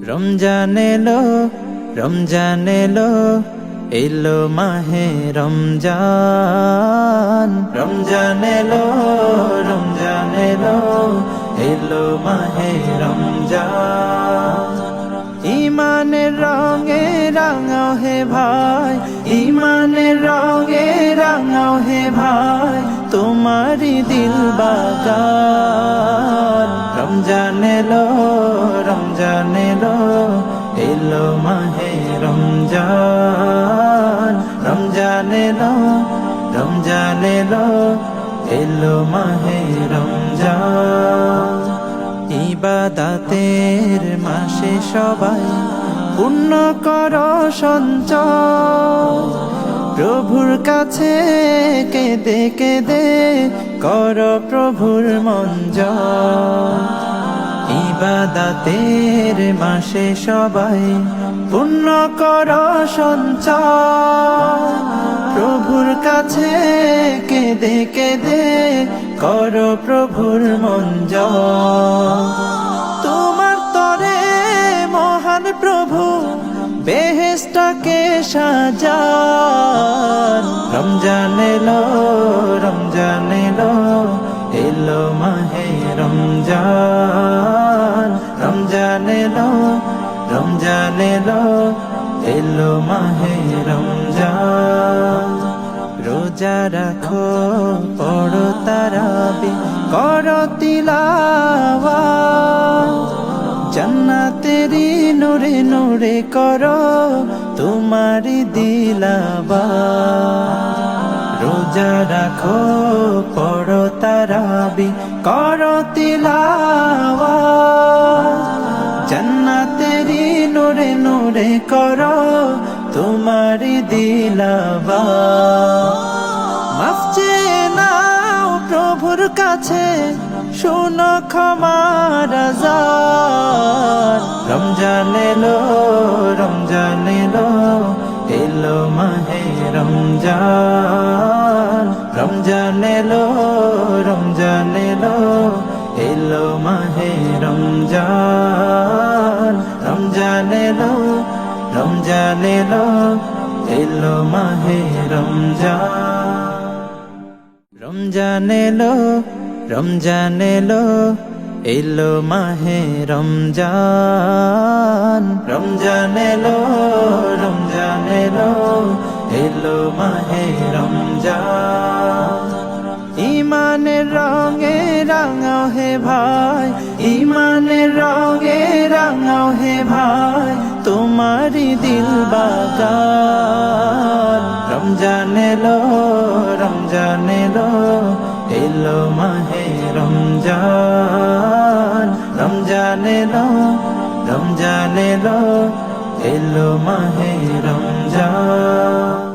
রমজান এলো, রমজান এলো, এলো মাহে রমজান। রমজান এলো, রমজান এলো, এলো মাহে রমজান। ইমানের রঙে রাঙাও হে ভাই, ইমানের রঙে রাঙাও হে ভাই, তোমারি দিল বাগান। রমজান এলো, রমজান এলো, এলো মাহে রমজান। রমজান এলো, রমজান এলো, এলো মাহে রমজান। ইবাদতের মাসে সবাই পূর্ণ কর সঞ্চয়, প্রভুর কাছে কেঁদে কেঁদে কর প্রভুর মন জয়। ইবাদতের মাসে সবাই পূর্ণ কর সঞ্চয়, প্রভুর কাছে কেঁদে কেঁদে কর প্রভুর মন জয়। তোমার তরে মহান প্রভু বেহেশতকে সাজান। রমজান এলো, রমজান এলো, এলো মাহে রমজান। রমজান এলো, রমজান এলো, এলো মাহে রমজান। রোজা রাখো, পড়ো তারাবি, করো তিলাওয়াত, জান্নাতেরি নূরে নূরে করো তোমারি দিলাওয়াত। রোজা রাখো, পড়ো তারাবি, করো তিলাওয়াত, জান্নাতেরি নূরে নূরে করো তোমারি দিলাওয়াত। মাফ চেয়ে নাও প্রভুর কাছে, শোনো ক্ষমার আযান। রমজান এলো, রমজান এলো, এলো মাহে রমজান। রমজান এলো, রমজান এলো, এলো মাহে রমজান। রমজান এলো, রমজান এলো, এলো মাহে রমজান। রমজান এলো, রমজান এলো, এলো মাহে রমজান। রমজান এলো, রমজান এলো, এলো মাহে রমজান। ইমানের রঙে রাঙাও হে ভাই, ইমানের রঙে রাঙাও হে ভাই, তোমারি দিল বাগান। রমজান এলো, রমজান এলো, এলো মাহে রমজান। রমজান এলো, রমজান এলো, এলো মাহে রমজান।